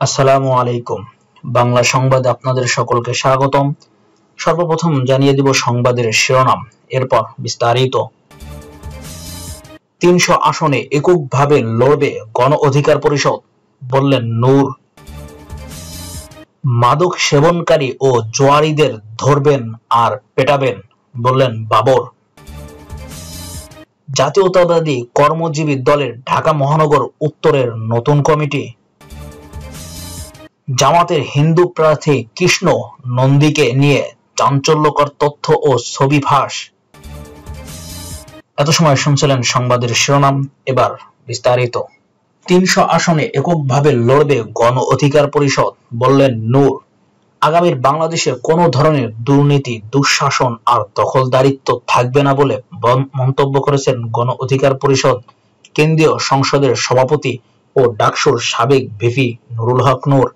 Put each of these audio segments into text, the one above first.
আসসালামু আলাইকুম। বাংলা সংবাদে আপনাদের সকলকে স্বাগতম। সর্বপ্রথম জানিয়ে দিব সংবাদের শিরোনাম, এরপর বিস্তারিত। ৩০০ আসনে এককভাবে লড়বে গণ অধিকার পরিষদ, বললেন নূর। মাদক সেবনকারী ও জোয়ারিদের ধরবেন আর পেটাবেন, বললেন বাবর। জাতীয়তাবাদী কর্মজীবী দলের ঢাকা মহানগর উত্তরের নতুন কমিটি। জামাতের হিন্দু প্রার্থী কৃষ্ণ নন্দীকে নিয়ে চাঞ্চল্যকর তথ্য ও ছবি ফাঁস। এত সময় শুনছিলেন সংবাদের শিরোনাম, এবার বিস্তারিত। ৩০০ আসনে এককভাবে লড়বে গণ অধিকার পরিষদ, বললেন নূর। আগামীর বাংলাদেশে কোনো ধরনের দুর্নীতি, দুঃশাসন আর দখলদারিত্ব থাকবে না বলে মন্তব্য করেছেন গণ অধিকার পরিষদ কেন্দ্রীয় সংসদের সভাপতি ও ডাকসুর সাবেক ভিপি নুরুল হক নূর।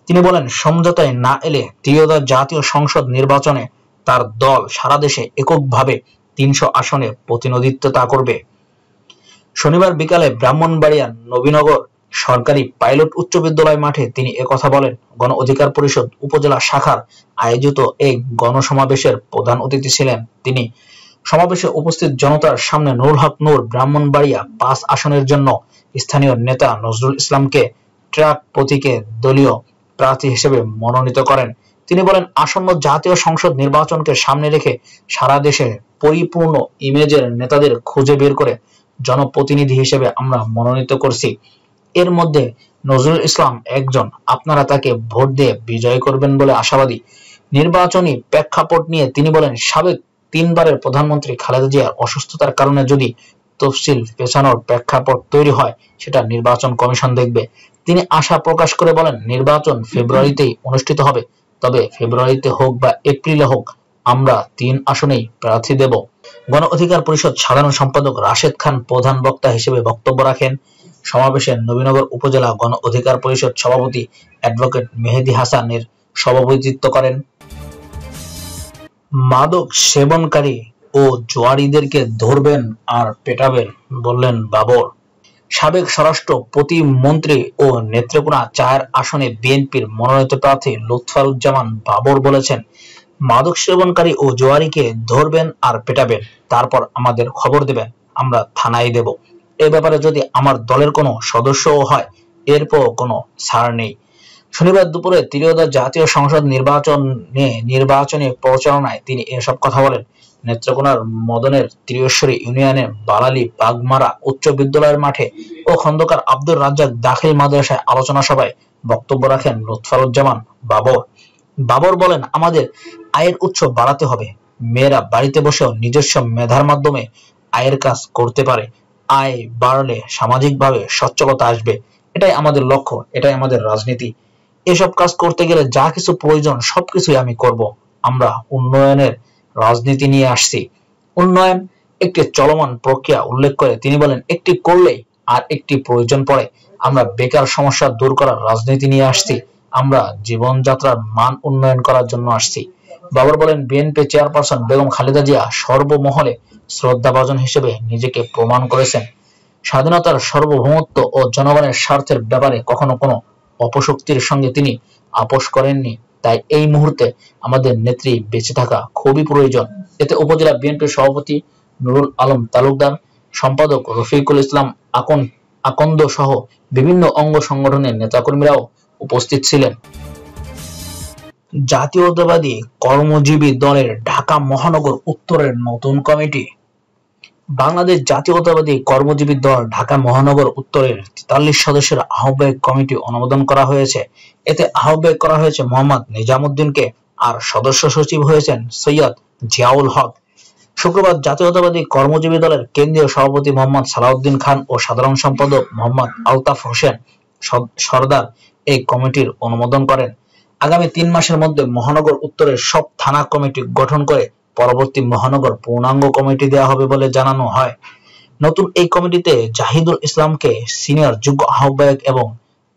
তিনি বলেন, সমঝোতায় না এলে ত্রয়োদশ জাতীয় সংসদ নির্বাচনে তার দল সারা দেশে এককভাবে ৩০০ আসনে প্রতিনিধিত্ব করবে। শনিবার বিকালে ব্রাহ্মণবাড়িয়ার নবীনগর সরকারি পাইলট উচ্চ বিদ্যালয় মাঠে তিনি একথা বলেন। গণ অধিকার পরিষদ উপজেলা শাখার আয়োজিত এই গণসমাবেশের প্রধান অতিথি ছিলেন তিনি। সমাবেশে উপস্থিত জনতার সামনে নুরুল হক নূর ব্রাহ্মণবাড়িয়া ৫ আসনের জন্য স্থানীয় নেতা নজরুল ইসলামকে ট্রাক প্রতীকে দলীয় প্রার্থী হিসেবে মনোনীত করেন। তিনি বলেন, আসন্ন জাতীয় সংসদ নির্বাচনকে সামনে রেখে সারা দেশে পরিপূর্ণ ইমেজের নেতাদের খুঁজে বের করে জনপ্রতিনিধি হিসেবে আমরা মনোনীত করছি। এর মধ্যে নজরুল ইসলাম একজন। আপনারা তাকে ভোট দিয়ে বিজয় করবেন বলে আশাবাদী। নির্বাচনী প্রেক্ষাপট নিয়ে তিনি বলেন, সাবেক ৩ বারের প্রধানমন্ত্রী খালেদা জিয়ার অসুস্থতার কারণে যদি তফসিল পেছানোর প্রেক্ষাপট তৈরি হয়, সেটা নির্বাচন কমিশন দেখবে। তিনি আশা প্রকাশ করে বলেন, নির্বাচন ফেব্রুয়ারিতেই অনুষ্ঠিত হবে, তবে ফেব্রুয়ারিতে হোক বা এপ্রিলে হোক আমরা ৩ আসনেই প্রার্থী দেব। গণ অধিকার পরিষদ সাধারণ সম্পাদক রাশেদ খান প্রধান বক্তা হিসেবে বক্তব্য রাখেন। সমাবেশে নবীনগর উপজেলা গণ অধিকার পরিষদ সভাপতি অ্যাডভোকেট মেহেদী হাসানের সভাপতিত্ব করেন। মাদক সেবনকারী ও জোয়ারিদেরকে ধরবেন আর পেটাবেন, বললেন বাবর। সাবেক স্বরাষ্ট্র প্রতিমন্ত্রী ও নেত্রকোনা ৪ আসনে বিএনপির মনোনীত প্রার্থী লুৎফুজ্জামান বাবর বলেছেন, মাদক সেবনকারী ও জোয়ারিকে ধরবেন আর পেটাবেন, তারপর আমাদের খবর দেবেন, আমরা থানায় দেব। এ ব্যাপারে যদি আমার দলের কোনো সদস্যও হয়, এরপর কোনো ছাড় নেই। শনিবার দুপুরে ত্রয়োদশ জাতীয় সংসদ নির্বাচনী প্রচারণায় তিনি এসব কথা বলেন। নেত্রকোনার মদনের ত্রিশ্বরী ইউনিয়নের বালালি বাগমারা উচ্চ বিদ্যালয়ের মাঠে ও খন্দকার আব্দুর রাজ্জাক দাখিল মাদ্রাসায় আলোচনা সভায় বক্তব্য রাখেন লুৎফুজ্জামান বাবর। বাবর বলেন, আমাদের আয়ের উৎস বাড়াতে হবে। মেয়েরা বাড়িতে বসেও নিজস্ব মেধার মাধ্যমে আয়ের কাজ করতে পারে। আয় বাড়লে সামাজিকভাবে সচ্ছলতা আসবে। এটাই আমাদের লক্ষ্য, এটাই আমাদের রাজনীতি। এসব কাজ করতে গেলে যা কিছু প্রয়োজন সবকিছুই আমি করব। আমরা উন্নয়নের রাজনীতি নিয়ে আসছি। উন্নয়ন একটি চলমান প্রক্রিয়া উল্লেখ করে তিনি বলেন, একটি করলেই আর একটি প্রয়োজন পড়ে। আমরা বেকার সমস্যা দূর করার রাজনীতি নিয়ে আসছি। আমরা জীবনযাত্রার মান উন্নয়ন করার জন্য আসছি। বাবর বলেন, বিএনপি চেয়ারপারসন বেগম খালেদা জিয়া সর্বমহলে শ্রদ্ধাভাজন হিসেবে নিজেকে প্রমাণ করেছেন। স্বাধীনতার সার্বভৌমত্ব ও জনগণের স্বার্থের ব্যাপারে কখনো কোনো অপশক্তির সঙ্গে তিনি আপোষ করেননি। তাই এই মুহূর্তে আমাদের নেত্রী বেঁচে থাকা খুবই প্রয়োজন। এতে উপজেলা বিএনপির সভাপতি নুরুল আলম তালুকদার, সম্পাদক রফিকুল ইসলাম আকন্দ সহ বিভিন্ন অঙ্গ সংগঠনের নেতাকর্মীরাও উপস্থিত ছিলেন। জাতীয়তাবাদী কর্মজীবী দলের ঢাকা মহানগর উত্তরের নতুন কমিটি। বাংলাদেশ জাতীয়তাবাদী কর্মজীবী দল ঢাকা মহানগর উত্তরের ৪৩ সদস্যের আহ্বায়ক কমিটি অনুমোদন করা হয়েছে। এতে আহ্বায়ক করা হয়েছে মোহাম্মদ নিজামুদ্দিনকে, আর সদস্য সচিব হয়েছেন সৈয়দ জিয়াউল হক। শুক্রবার জাতীয়তাবাদী কর্মজীবী দলের কেন্দ্রীয় সভাপতি মোহাম্মদ সালাউদ্দিন খান ও সাধারণ সম্পাদক মোহাম্মদ আলতাফ হোসেন সরদার এই কমিটির অনুমোদন করেন। আগামী ৩ মাসের মধ্যে মহানগর উত্তরের সব থানা কমিটি গঠন করে পরবর্তী মহানগর পূর্ণাঙ্গ কমিটি দেওয়া হবে বলে জানানো হয়। নতুন এই কমিটিতে জাহিদুল ইসলামকে সিনিয়র যুগ্ম আহ্বায়ক এবং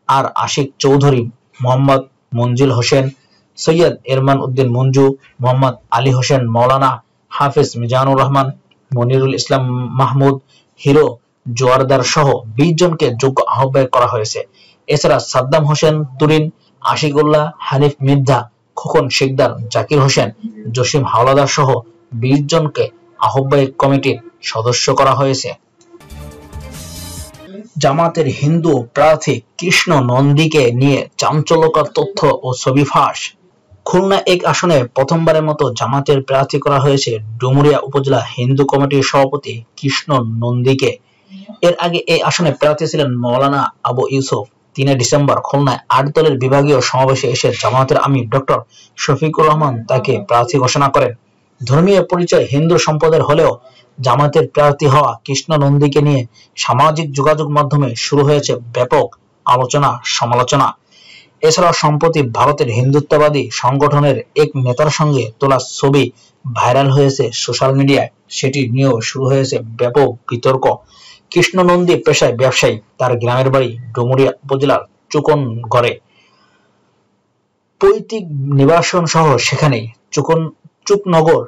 আর আশিক চৌধুরী, মোহাম্মদ মঞ্জিল হোসেন, সৈয়দ এরমান উদ্দিন মঞ্জু, মোহাম্মদ আলী হোসেন মৌলানা, হাফেজ মিজানুর রহমান, মনিরুল ইসলাম মাহমুদ, হিরো জোয়ারদার সহ ২০ জনকে যোগ্য আহ্বায়ক করা হয়েছে। এছাড়া সাদ্দাম হোসেন তুরিন, আশিকুল্লাহ, হানিফ মির্জা, খোকন শিকদার, জাকির হোসেন, জসিম হাওলাদার সহ 20 জনকে আহ্বায়ক কমিটির সদস্য করা হয়েছে। জামাতের হিন্দু প্রার্থী কৃষ্ণ নন্দীকে নিয়ে চাঞ্চল্যকর তথ্য ও ছবি ফাঁস। খুলনা 1 আসনে প্রথমবারের মতো জামাতের প্রার্থী করা হয়েছে ডুমুরিয়া উপজেলা হিন্দু কমিটির সভাপতি কৃষ্ণ নন্দীকে। এর আগে এই আসনে প্রার্থী ছিলেন মৌলানা আবু ইউসুফ। 3 ডিসেম্বর খুলনায় 8 দলের বিভাগীয় সমাবেশে এসে জামাতের আমির ডক্টর শফিকুর রহমান তাকে প্রার্থী ঘোষণা করেন। ধর্মীয় পরিচয় হিন্দু সম্প্রদায়ের হলেও জামাতের প্রার্থী হওয়া কৃষ্ণ নন্দীকে নিয়ে সামাজিক যোগাযোগ মাধ্যমে শুরু হয়েছে ব্যাপক আলোচনা সমালোচনা। এছাড়াও সম্প্রতি ভারতের হিন্দুত্ববাদী সংগঠনের এক নেতার সঙ্গে তোলা ছবি ভাইরাল হয়েছে সোশ্যাল মিডিয়ায়, সেটি নিয়েও শুরু হয়েছে ব্যাপক বিতর্ক। কৃষ্ণ নন্দী পেশায় ব্যবসায়ী, তার গ্রামের বাড়ি ডুমুরিয়া উপজেলার চুকনগড়ে। পৈতৃক নিবাসন সহ সেখানেই চুকনগর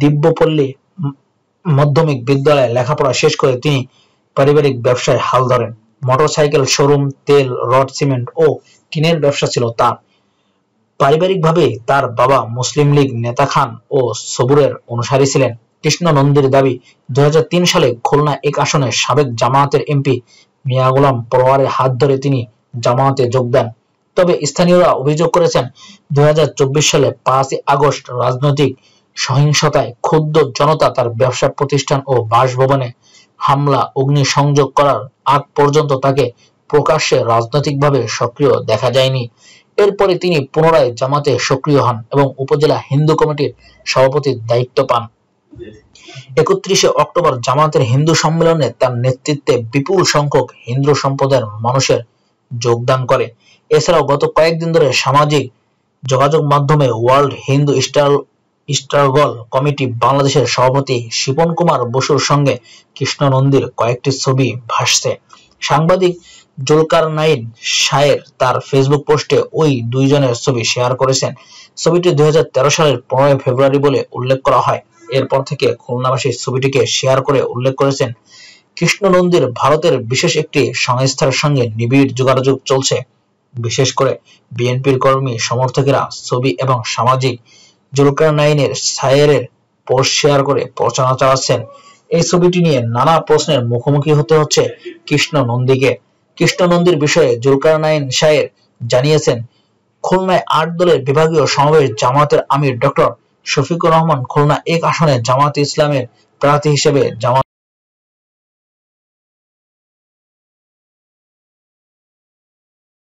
দিব্যপল্লী মাধ্যমিক বিদ্যালয়ে লেখাপড়া শেষ করে তিনি পারিবারিক ব্যবসায় হাল ধরেন। মোটরসাইকেল শোরুম, তেল, রড, সিমেন্ট ও টিনের ব্যবসা ছিল তার। পারিবারিকভাবে তার বাবা মুসলিম লীগ নেতা খান ও সবুরের অনুসারী ছিলেন। কৃষ্ণ নন্দীর দাবি, 2003 সালে খুলনা 1 আসনে সাবেক জামায়াতের এমপি মিয়া গোলাম পরোয়ারের হাত ধরে তিনি জামায়াতে যোগ দেন। তবে স্থানীয়রা অভিযোগ করেছেন, 2024 সালে 5 আগস্ট রাজনৈতিক সহিংসতায় ক্ষুব্ধ জনতা তার ব্যবসা প্রতিষ্ঠান ও বাসভবনে হামলা, অগ্নিসংযোগ করার আগ পর্যন্ত তাকে প্রকাশ্যে রাজনৈতিকভাবে সক্রিয় দেখা যায়নি। এরপরে তিনি পুনরায় জামাতে সক্রিয় হন এবং উপজেলা হিন্দু কমিটির সভাপতির দায়িত্ব পান। 31 অক্টোবর জামাতের হিন্দু সম্মেলনে তার নেতৃত্বে বিপুল সংখ্যক হিন্দু সম্প্রদায়ের মানুষের যোগদান করে। এছাড়াও গত কয়েকদিন ধরে সামাজিক যোগাযোগ মাধ্যমে ওয়ার্ল্ড হিন্দু স্ট্রাগল কমিটি বাংলাদেশের সভাপতি শিপন কুমার বসুর সঙ্গে কৃষ্ণ নন্দীর কয়েকটি ছবি ভাসছে। সাংবাদিক জুলকারনাইন শায়ের তার ফেসবুক পোস্টে ওই 2 জনের ছবি শেয়ার করেছেন। ছবিটি 2013 সালের 15 ফেব্রুয়ারি বলে উল্লেখ করা হয়। এরপর থেকে খুলনাবাসী ছবিটিকে শেয়ার করে উল্লেখ করেছেন, কৃষ্ণ নন্দীর ভারতের বিশেষ একটি সংস্থার সঙ্গে নিবিড় যোগাযোগ চলছে। বিশেষ করে বিএনপির কর্মী সমর্থকেরা ছবি এবং সামাজিক জুলকারনাইনের শায়েরের পোস্ট শেয়ার করে প্রচারণা চালাচ্ছেন। এই ছবিটি নিয়ে নানা প্রশ্নের মুখোমুখি হতে হচ্ছে কৃষ্ণ নন্দীকে। কৃষ্ণ নন্দীর বিষয়ে জুলকারনাইন শায়ের জানিয়েছেন, খুলনায় 8 দলের বিভাগীয় সমাবেশ জামায়াতের আমির ডক্টর শফিকুর রহমান খুলনা 1 আসনে জামায়াতে ইসলামের প্রার্থী হিসেবে জামায়াত